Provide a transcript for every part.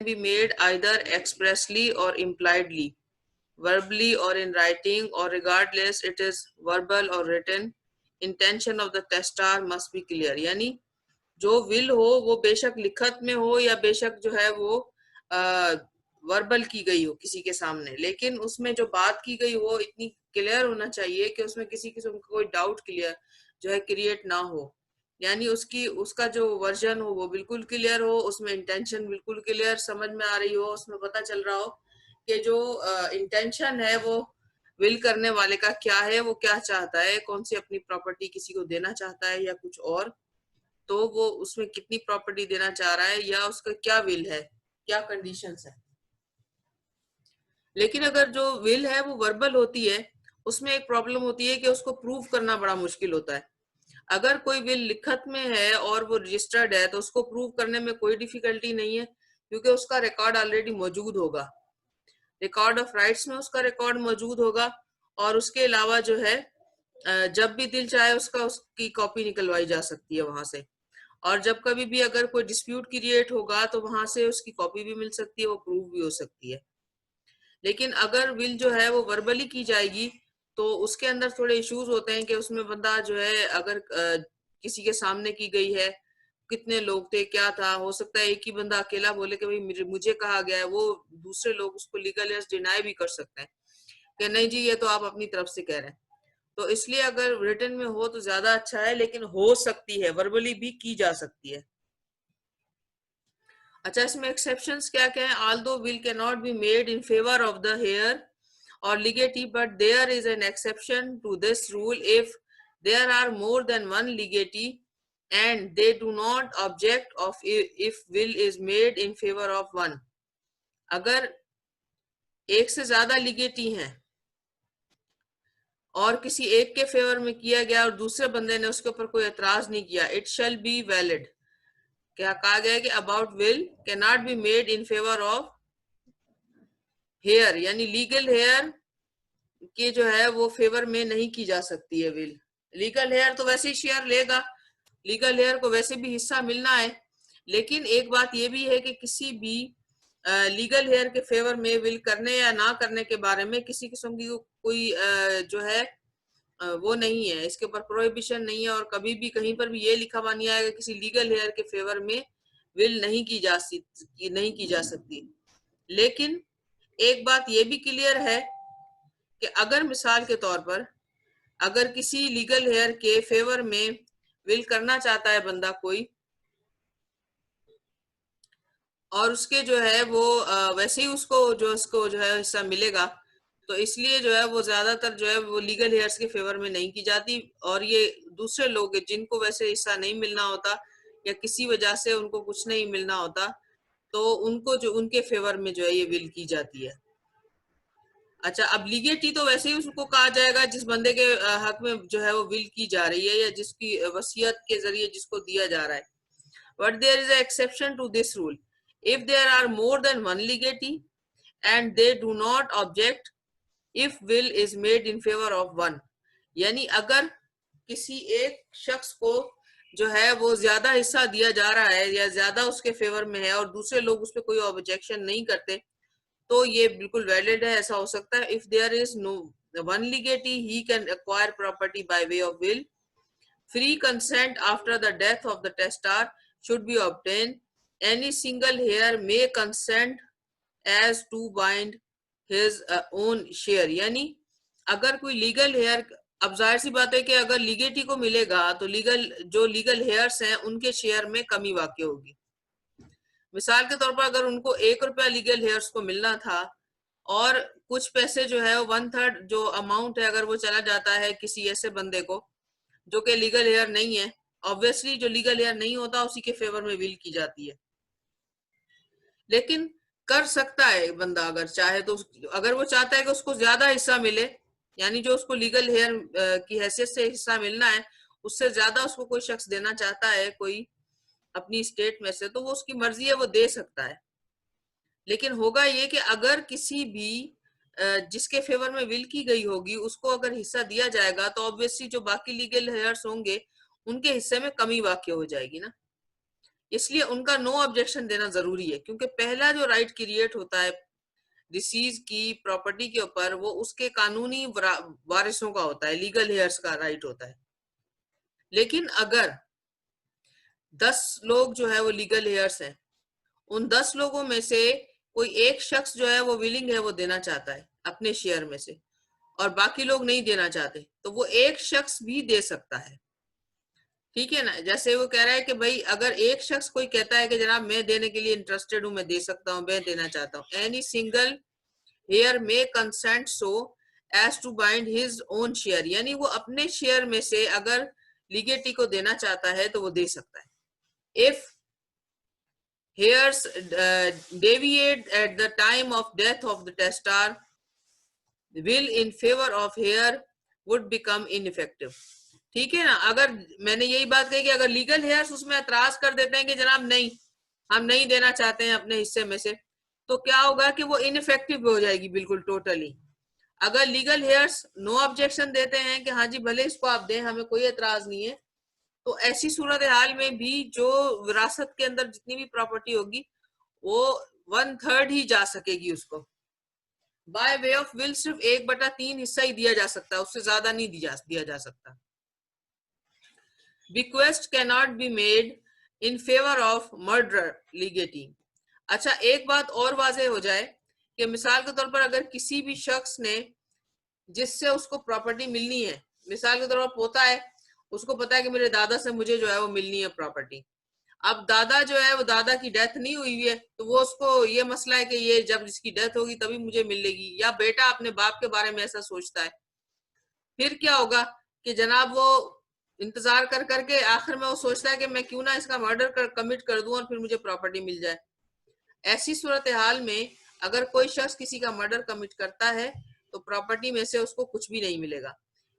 be made either expressly or impliedly, verbally or in writing, or regardless it is verbal or written, intention of the testar must be clear. यानी जो will हो वो बेशक लिखत में हो या बेशक जो है वो वर्बल की गई हो किसी के सामने, लेकिन उसमें जो बात की गई वो इतनी क्लियर होना चाहिए कि उसमें किसी किस्म का कोई डाउट क्लियर जो है क्रिएट ना हो। यानी उसका जो वर्जन हो वो बिल्कुल क्लियर हो, उसमें इंटेंशन बिल्कुल क्लियर समझ में आ रही हो, उसमें पता चल रहा हो कि जो इंटेंशन है वो विल करने वाले का क्या है, वो क्या चाहता है, कौन सी अपनी प्रॉपर्टी किसी को देना चाहता है या कुछ और, तो वो उसमें कितनी प्रॉपर्टी देना चाह रहा है या उसका क्या विल है, क्या कंडीशंस है। लेकिन अगर जो विल है वो वर्बल होती है, उसमें एक प्रॉब्लम होती है कि उसको प्रूव करना बड़ा मुश्किल होता है। अगर कोई विल लिखत में है और वो रजिस्टर्ड है तो उसको प्रूव करने में कोई डिफिकल्टी नहीं है, क्योंकि उसका रिकॉर्ड ऑलरेडी मौजूद होगा, रिकॉर्ड ऑफ राइट्स में उसका रिकॉर्ड मौजूद होगा। और उसके अलावा जो है जब भी दिल चाहे उसकी कॉपी निकलवाई जा सकती है वहां से, और जब कभी भी अगर कोई डिस्प्यूट क्रिएट होगा तो वहां से उसकी कॉपी भी मिल सकती है, वो प्रूव भी हो सकती है। लेकिन अगर विल जो है वो वर्बली की जाएगी तो उसके अंदर थोड़े इश्यूज होते हैं कि उसमें बंदा जो है अगर किसी के सामने की गई है, कितने लोग थे, क्या था, हो सकता है एक ही बंदा अकेला बोले कि भाई मुझे कहा गया है, वो दूसरे लोग उसको लीगल डिनाई भी कर सकते हैं कि नहीं जी ये तो आप अपनी तरफ से कह रहे हैं। तो इसलिए अगर रिटन में हो तो ज्यादा अच्छा है, लेकिन हो सकती है वर्बली भी की जा सकती है। अच्छा, इसमें एक्सेप्शंस क्या क्या है? Although will can not be made in favour of the heir or legatee, but there is an exception to this rule if there are more than one legatee and they do not object of if will is made in favor of one. अगर एक से ज्यादा लिगेटी हैं और किसी एक के favour में किया गया और दूसरे बंदे ने उसके ऊपर कोई एतराज नहीं किया, इट शैल बी वैलिड। क्या कहा गया है कि about will can not be made in favour of heir, यानी लीगल हेयर के जो है वो फेवर में नहीं की जा सकती है विल। लीगल हेयर तो वैसे ही शेयर लेगा, लीगल हेयर को वैसे भी हिस्सा मिलना है, लेकिन एक बात ये भी है कि किसी भी लीगल हेयर के फेवर में विल करने या ना करने के बारे में किसी किस्म की कोई जो है वो नहीं है, इसके ऊपर प्रोहिबिशन नहीं है, और कभी भी कहीं पर भी ये लिखा हुआ नहीं आएगा किसी लीगल हेयर के फेवर में विल नहीं की जा सकती। लेकिन एक बात ये भी क्लियर है कि अगर मिसाल के तौर पर अगर किसी लीगल हेयर के फेवर में विल करना चाहता है बंदा कोई, और उसके जो है वो वैसे ही उसको जो है हिस्सा मिलेगा, तो इसलिए जो है वो ज्यादातर जो है वो लीगल हेयर्स के फेवर में नहीं की जाती, और ये दूसरे लोग जिनको वैसे हिस्सा नहीं मिलना होता या किसी वजह से उनको कुछ नहीं मिलना होता, तो उनको जो उनके फेवर में जो है ये विल की जाती है। अच्छा, अब लीगेटी तो वैसे ही उसको कहा जाएगा जिस बंदे के हक में जो है वो विल की जा रही है या जिसकी वसीयत के जरिए जिसको दिया जा रहा है। But there is a exception to this rule if there are more than one legatee and they do not object if will is made in favour of one. यानी अगर किसी एक शख्स को जो है वो ज्यादा हिस्सा दिया जा रहा है या ज्यादा उसके फेवर में है और दूसरे लोग उस पर कोई ऑब्जेक्शन नहीं करते, तो ये बिल्कुल वैलिड है। ऐसा हो सकता है if there is no one legatee he can acquire property by way of will, free consent after the death of the testator should be obtain, any single heir may consent as to bind his own share. यानी अगर कोई legal hair, अब जाहिर सी बात है कि अगर लीगेटी को मिलेगा तो लीगल हेयर्स हैं उनके शेयर में कमी वाक़ई होगी। मिसाल के तौर पर अगर उनको ₹1 लीगल हेयर्स को मिलना था और कुछ पैसे जो है 1/3 जो अमाउंट है अगर वो चला जाता है किसी ऐसे बंदे को जो कि लीगल हेयर नहीं है, ऑब्वियसली जो लीगल हेयर नहीं होता उसी के फेवर में विल की जाती है। लेकिन कर सकता है बंदा अगर चाहे तो, अगर वो चाहता है कि उसको ज्यादा हिस्सा मिले, यानी जो उसको लीगल हेयर की हैसियत से हिस्सा मिलना है उससे ज्यादा उसको कोई शख्स देना चाहता है कोई अपनी स्टेट में से, तो वो उसकी मर्जी है, वो दे सकता है। लेकिन होगा ये कि अगर किसी भी जिसके फेवर में विल की गई होगी उसको अगर हिस्सा दिया जाएगा तो ऑब्वियसली जो बाकी लीगल हेयर्स होंगे उनके हिस्से में कमी वाक़ई हो जाएगी ना। इसलिए उनका नो ऑब्जेक्शन देना जरूरी है, क्योंकि पहला जो राइट क्रिएट होता है डिसीज की प्रॉपर्टी के ऊपर, वो उसके कानूनी वारिसों का होता है, लीगल हेयर्स का राइट होता है। लेकिन अगर 10 लोग जो है वो लीगल हेयर्स हैं, उन 10 लोगों में से कोई एक शख्स जो है वो विलिंग है, वो देना चाहता है अपने शेयर में से, और बाकी लोग नहीं देना चाहते, तो वो एक शख्स भी दे सकता है। ठीक है ना? जैसे वो कह रहा है कि भाई अगर एक शख्स कोई कहता है कि जनाब मैं देने के लिए इंटरेस्टेड हूं, मैं दे सकता हूं, मैं देना चाहता हूं, any single heir may consent so as to bind his own share, यानी वो अपने शेयर में से अगर लीगेटी को देना चाहता है तो वो दे सकता है। If hairs deviate at the time of death of the testar, will in favor of heir would become ineffective। ठीक है ना? अगर मैंने यही बात कही कि अगर लीगल हेयर्स उसमें एतराज कर देते हैं कि जनाब नहीं, हम नहीं देना चाहते हैं अपने हिस्से में से, तो क्या होगा कि वो इनइफेक्टिव हो जाएगी बिल्कुल टोटली। अगर लीगल हेयर्स नो ऑब्जेक्शन देते हैं कि हाँ जी भले इसको आप दें, हमें कोई एतराज नहीं है, तो ऐसी सूरत हाल में भी जो विरासत के अंदर जितनी भी प्रॉपर्टी होगी वो 1/3 ही जा सकेगी उसको। बाय वे ऑफ विल सिर्फ 1/3 हिस्सा ही दिया जा सकता है, उससे ज्यादा नहीं दिया जा सकता। Bequest cannot be made in favor of murderer legatee। अच्छा, एक बात और वाज़ेह हो जाए कि मिसाल के तौर पर अगर किसी भी शख्स ने जिससे उसको प्रॉपर्टी मिलनी है, मिसाल के तौर पर पोता है, उसको पता है कि मेरे दादा से मुझे जो है वो मिलनी है प्रॉपर्टी। अब दादा जो है वो दादा की डेथ नहीं हुई है, तो वो उसको ये मसला है कि ये जब इसकी डेथ होगी तभी मुझे मिलेगी, या बेटा अपने बाप के बारे में ऐसा सोचता है। फिर क्या होगा कि जनाब वो इंतजार कर करके आखिर में वो सोचता है कि मैं क्यों ना इसका मर्डर कमिट कर दूं और फिर मुझे प्रॉपर्टी मिल जाए। ऐसी सूरत हाल में अगर कोई शख्स किसी का मर्डर कमिट करता है तो प्रॉपर्टी में से उसको कुछ भी नहीं मिलेगा।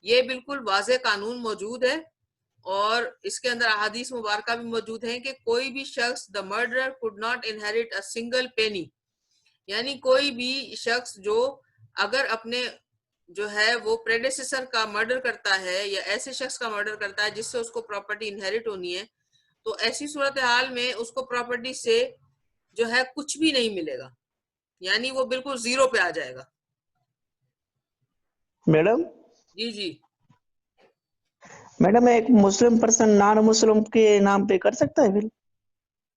ये बिल्कुल वाज़ेह कानून मौजूद है, और इसके अंदर अहादीस मुबारका भी मौजूद है कि कोई भी शख्स, the murderer could not inherit a single penny, यानी कोई भी शख्स जो अगर अपने जो है वो प्रेडेसेसर का मर्डर करता है या ऐसे शख्स का मर्डर करता है जिससे उसको प्रॉपर्टी इनहेरिट होनी है, तो ऐसी सूरत हाल में उसको प्रॉपर्टी से जो है कुछ भी नहीं मिलेगा, यानी वो बिल्कुल जीरो पे आ जाएगा। मैडम जी जी। मैडम एक मुस्लिम पर्सन नॉन मुस्लिम के नाम पे कर सकता है बिल?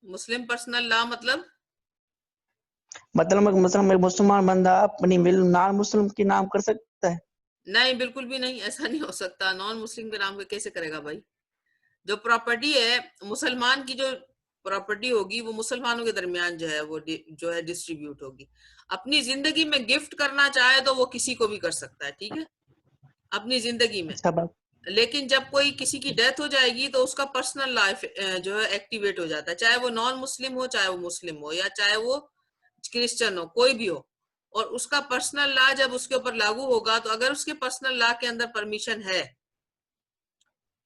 मुस्लिम पर्सनल लॉ मतलब? मतलब एक मुसलमान बंदा अपनी बिल नॉन मुस्लिम के नाम कर सकता है? नहीं, बिल्कुल भी नहीं, ऐसा नहीं हो सकता। नॉन मुस्लिम के नाम पे कैसे करेगा भाई? जो प्रॉपर्टी है, मुसलमान की जो प्रॉपर्टी होगी वो मुसलमानों के दरमियान जो है वो जो है डिस्ट्रीब्यूट होगी। अपनी जिंदगी में गिफ्ट करना चाहे तो वो किसी को भी कर सकता है, ठीक है, अपनी जिंदगी में। अच्छा बात। लेकिन जब कोई किसी की डेथ हो जाएगी तो उसका पर्सनल लाइफ जो है एक्टिवेट हो जाता है, चाहे वो नॉन मुस्लिम हो, चाहे वो मुस्लिम हो, या चाहे वो क्रिश्चियन हो, कोई भी हो। और उसका पर्सनल लॉ जब उसके ऊपर लागू होगा, तो अगर उसके पर्सनल लॉ के अंदर परमिशन है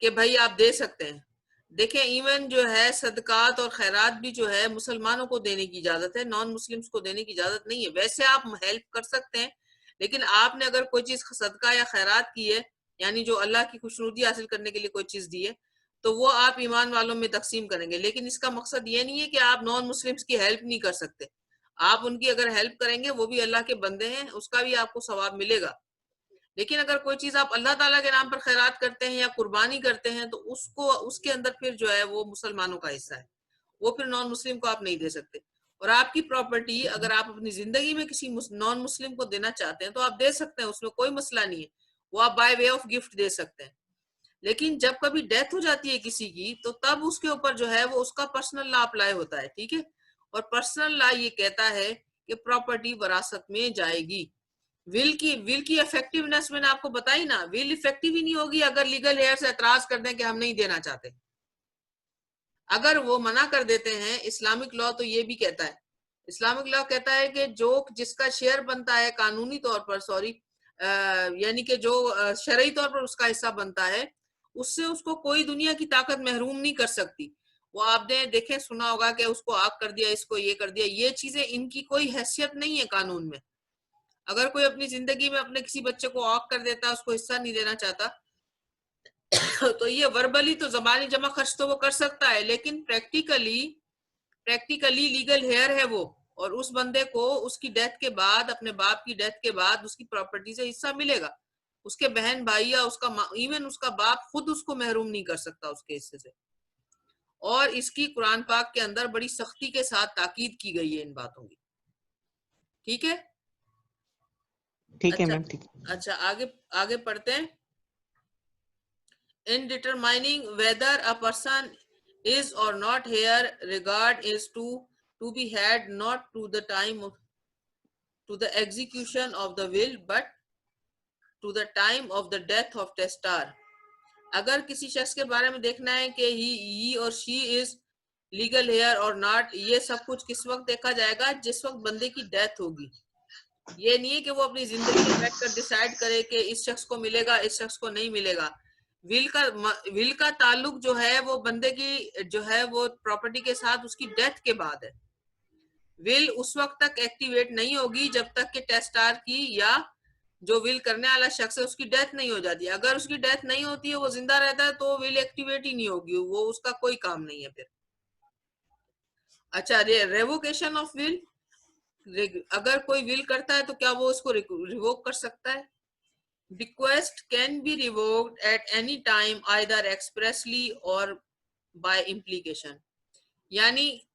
कि भाई आप दे सकते हैं। देखें, इवन जो है सदकात और खैरात भी जो है मुसलमानों को देने की इजाजत है, नॉन मुस्लिम्स को देने की इजाजत नहीं है। वैसे आप हेल्प कर सकते हैं, लेकिन आपने अगर कोई चीज सदका या खैरात की है, यानी जो अल्लाह की खुशनुदी हासिल करने के लिए कोई चीज दी है, तो वो आप ईमान वालों में तकसीम करेंगे। लेकिन इसका मकसद ये नहीं है कि आप नॉन मुस्लिम्स की हेल्प नहीं कर सकते। आप उनकी अगर हेल्प करेंगे, वो भी अल्लाह के बंदे हैं, उसका भी आपको सवाब मिलेगा। लेकिन अगर कोई चीज आप अल्लाह ताला के नाम पर खैरात करते हैं या कुर्बानी करते हैं, तो उसको उसके अंदर फिर जो है वो मुसलमानों का हिस्सा है, वो फिर नॉन मुस्लिम को आप नहीं दे सकते। और आपकी प्रॉपर्टी अगर आप अपनी जिंदगी में किसी नॉन मुस्लिम को देना चाहते हैं तो आप दे सकते हैं, उसमें कोई मसला नहीं है, वो आप बाय वे ऑफ गिफ्ट दे सकते हैं। लेकिन जब कभी डेथ हो जाती है किसी की, तो तब उसके ऊपर जो है वो उसका पर्सनल लॉ अप्लाई होता है, ठीक है। और पर्सनल लॉ ये कहता है कि प्रॉपर्टी वरासत में जाएगी। विल की इफेक्टिवनेस मैंने आपको बताई ना, विल इफेक्टिव ही नहीं होगी अगर लीगल हेयर से एतराज कर दें कि हम नहीं देना चाहते। अगर वो मना कर देते हैं, इस्लामिक लॉ तो ये भी कहता है, इस्लामिक लॉ कहता है कि जो जिसका शेयर बनता है कानूनी तौर पर, सॉरी, यानी कि जो शरई तौर पर उसका हिस्सा बनता है, उससे उसको कोई दुनिया की ताकत महरूम नहीं कर सकती। वो आपने देखे सुना होगा कि उसको आग कर दिया, इसको ये कर दिया, ये चीजें इनकी कोई हैसियत नहीं है कानून में। अगर कोई अपनी जिंदगी में अपने किसी बच्चे को ऑक कर देता है, उसको हिस्सा नहीं देना चाहता, तो ये वर्बली तो जबानी जमा खर्च तो वो कर सकता है, लेकिन प्रैक्टिकली लीगल हेयर है वो, और उस बंदे को उसकी डेथ के बाद, अपने बाप की डेथ के बाद उसकी प्रॉपर्टी से हिस्सा मिलेगा। उसके बहन भाई या उसका इवन उसका बाप खुद उसको महरूम नहीं कर सकता उसके हिस्से से। और इसकी कुरान पाक के अंदर बड़ी सख्ती के साथ ताकीद की गई है इन बातों की। ठीक है, ठीक है अच्छा मैम, ठीक है। अच्छा, आगे आगे पढ़ते हैं। In determining whether a person is or not here, regard is to be had not to the time of, to the execution of the will, but to the time of the death of testar। अगर किसी शख्स के बारे में देखना है कि ही और शी इज लीगल हेयर और नॉट, ये सब कुछ किस वक्त देखा जाएगा? जिस वक्त बंदे की डेथ होगी। ये नहीं है कि वो अपनी जिंदगी में बैठकर डिसाइड करे कि इस शख्स को मिलेगा, इस शख्स को नहीं मिलेगा। विल का ताल्लुक जो है वो बंदे की जो है वो प्रॉपर्टी के साथ उसकी डेथ के बाद है। विल उस वक्त तक एक्टिवेट नहीं होगी जब तक कि टेस्टार की या जो विल करने वाला शख्स है उसकी डेथ नहीं हो जाती। अगर उसकी डेथ नहीं होती है, वो जिंदा रहता है, तो विल एक्टिवेट ही नहीं होगी, वो उसका कोई काम नहीं है फिर। अच्छा, रेवोकेशन ऑफ विल, अगर कोई विल करता है तो क्या वो उसको रिवोक कर सकता है? Bequest can be revoked at any time either expressly or by implication। यानी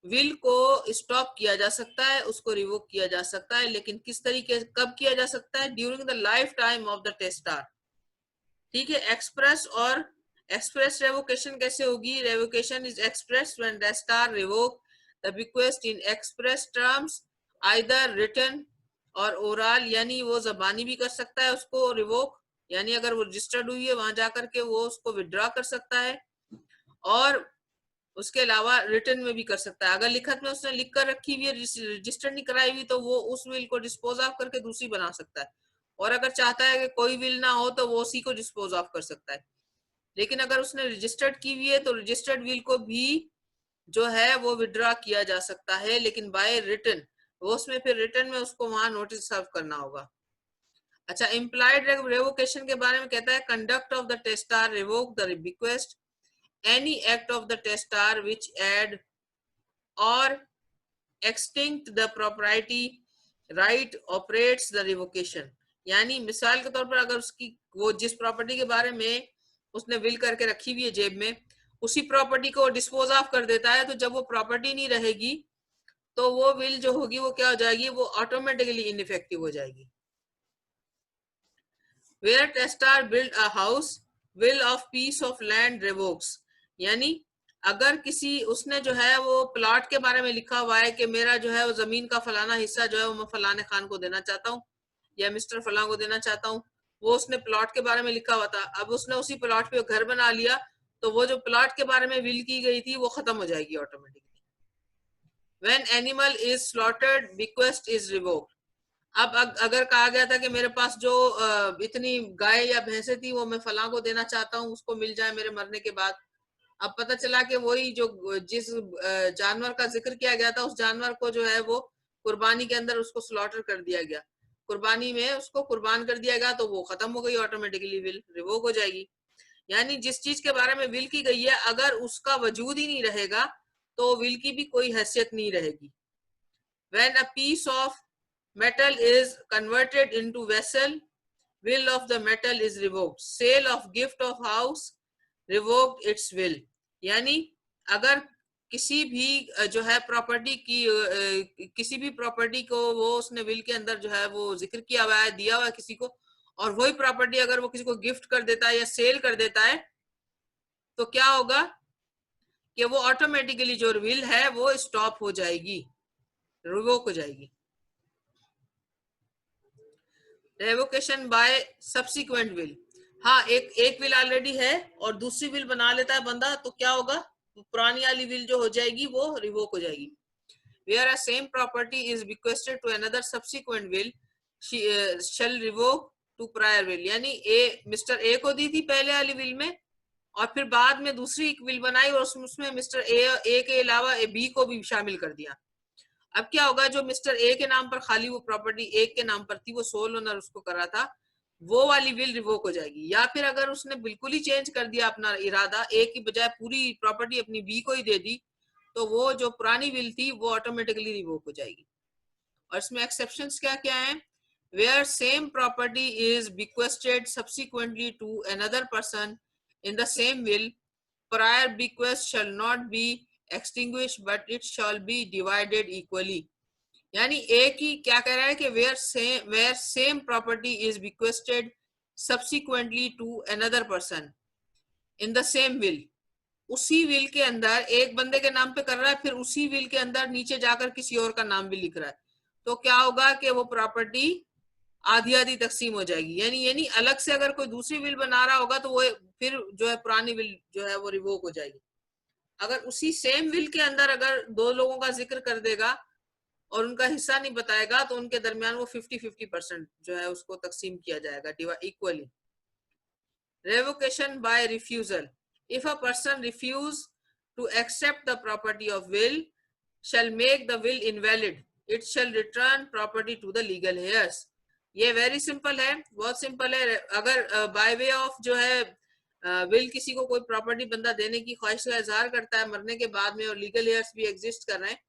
विल को स्टॉप किया जा सकता है, उसको रिवोक किया जा सकता है, लेकिन किस तरीके, कब किया जा सकता है? During the life time of the testator. ठीक है, एक्सप्रेस और एक्सप्रेस रेवोकेशन कैसे होगी? Revocation is express when testator revoke the bequest in express terms either written or oral, यानी वो जबानी भी कर सकता है उसको रिवोक, यानी अगर वो रजिस्टर्ड हुई है वहां जाकर के वो उसको विड्रॉ कर सकता है, और उसके अलावा रिटर्न में भी कर सकता है। अगर लिखत में उसने लिख कर रखी हुई है, रजिस्टर नहीं कराई हुई, तो वो उस विल को डिस्पोज ऑफ करके दूसरी बना सकता है। और अगर चाहता है कि कोई विल ना हो तो वो उसी को डिस्पोज ऑफ कर सकता है। लेकिन अगर उसने रजिस्टर्ड की हुई है तो रजिस्टर्ड विल को भी जो है वो विड्रॉ किया जा सकता है, लेकिन बाय रिटर्न। वो उसमें फिर रिटर्न में उसको वहां नोटिस सर्व करना होगा। अच्छा, इम्प्लाइड रेवोकेशन के बारे में कहता है, conduct of the tester revoke the bequest any act of the testar which add or extinct the property right operates the revocation। यानी मिसाल के तौर पर अगर उसकी वो जिस प्रॉपर्टी के बारे में उसने विल करके रखी हुई है जेब में, उसी प्रॉपर्टी को डिस्पोज ऑफ कर देता है, तो जब वो प्रॉपर्टी नहीं रहेगी तो वो विल जो होगी वो क्या हो जाएगी? वो ऑटोमेटिकली इनइफेक्टिव हो जाएगी। Where testar build a house, will of piece of land revokes। यानी अगर किसी उसने जो है वो प्लॉट के बारे में लिखा हुआ है कि मेरा जो है वो जमीन का फलाना हिस्सा जो है वो मैं फलाने खान को देना चाहता हूँ या मिस्टर फलां को देना चाहता हूँ, वो उसने प्लॉट के बारे में लिखा हुआ था। अब उसने उसी प्लॉट पे घर बना लिया, तो वो जो प्लॉट के बारे में विल की गई थी वो खत्म हो जाएगी automatically. When animal is slaughtered, bequest is revoked। अब अगर कहा गया था कि मेरे पास जो इतनी गाय या भैंसे थी वो मैं फलां को देना चाहता हूँ, उसको मिल जाए मेरे मरने के बाद। अब पता चला कि वही जो जिस जानवर का जिक्र किया गया था उस जानवर को जो है वो कुर्बानी के अंदर उसको स्लॉटर कर दिया गया, कुर्बानी में उसको कुर्बान कर दिया गया, तो वो खत्म हो गई ऑटोमेटिकली, विल रिवोक हो जाएगी। यानी जिस चीज के बारे में विल की गई है अगर उसका वजूद ही नहीं रहेगा तो विल की भी कोई हैसियत नहीं रहेगी। When a piece of metal is converted into vessel, will of the metal is revoked। Sale of gift of house revoked its will। यानी अगर किसी भी जो है प्रॉपर्टी की किसी भी प्रॉपर्टी को वो उसने विल के अंदर जो है वो जिक्र किया हुआ है, दिया हुआ है किसी को, और वही प्रॉपर्टी अगर वो किसी को गिफ्ट कर देता है या सेल कर देता है, तो क्या होगा कि वो ऑटोमेटिकली जो विल है वो स्टॉप हो जाएगी, रिवोक हो जाएगी। रेवोकेशन बाय सब्सिक्वेंट विल, हाँ एक विल ऑलरेडी है और दूसरी विल बना लेता है बंदा, तो क्या होगा? पुरानी वाली विल जो हो जाएगी वो रिवोक हो जाएगी। Where a same property is bequeathed to another subsequent will shall revoke to prior will. यानी मिस्टर ए को दी थी पहले वाली विल में, और फिर बाद में दूसरी विल बनाई और उसमें मिस्टर ए के अलावा बी को भी शामिल कर दिया। अब क्या होगा? जो मिस्टर ए के नाम पर खाली वो प्रॉपर्टी एक के नाम पर थी, वो सोल ओनर उसको कर रहा था, वो वाली विल रिवोक हो जाएगी। या फिर अगर उसने बिल्कुल ही चेंज कर दिया अपना इरादा, ए की बजाय पूरी प्रॉपर्टी अपनी बी को ही दे दी, तो वो जो पुरानी विल थी वो ऑटोमेटिकली रिवोक हो जाएगी। और इसमें एक्सेप्शंस क्या क्या है? Where same property is bequested subsequently to another person in the same will, prior bequest shall not be extinguished but it shall be divided equally। यानी एक ही क्या कह रहा है कि where same property is bequested subsequently to another person in the same will, उसी will के अंदर एक बंदे के नाम पे कर रहा है, फिर उसी विल के अंदर नीचे जाकर किसी और का नाम भी लिख रहा है, तो क्या होगा कि वो प्रॉपर्टी आधी आधी तकसीम हो जाएगी। यानी अलग से अगर कोई दूसरी विल बना रहा होगा तो वो फिर जो है पुरानी विल जो है वो रिवोक हो जाएगी। अगर उसी सेम विल के अंदर अगर दो लोगों का जिक्र कर देगा और उनका हिस्सा नहीं बताएगा तो उनके दरमियान वो 50-50% जो है उसको तकसीम किया जाएगा equally. Revocation by refusal, if a person refuse to accept the property of will shall make the will invalid, it shall return property to the legal heirs। ये वेरी सिंपल है, बहुत सिंपल है। अगर बाय वे ऑफ जो है will किसी को कोई प्रॉपर्टी बंदा देने की ख्वाहिश का इजहार करता है मरने के बाद में, और लीगल हेयर्स भी एग्जिस्ट कर रहे हैं,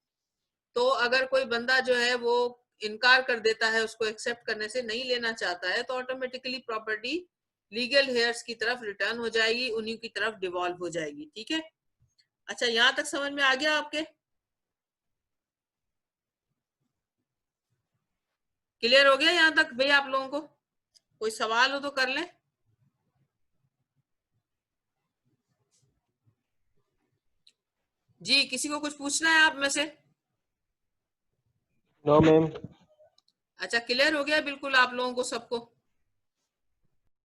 तो अगर कोई बंदा जो है वो इनकार कर देता है, उसको एक्सेप्ट करने से नहीं लेना चाहता है, तो ऑटोमेटिकली प्रॉपर्टी लीगल हेयर्स की तरफ रिटर्न हो जाएगी, उन्हीं की तरफ डिवॉल्व हो जाएगी। ठीक है, अच्छा यहां तक समझ में आ गया आपके? क्लियर हो गया यहां तक भाई आप लोगों को? कोई सवाल हो तो कर ले। जी, किसी को कुछ पूछना है आप में से? No ma'am. अच्छा, क्लियर हो गया बिल्कुल आप लोगों को सबको?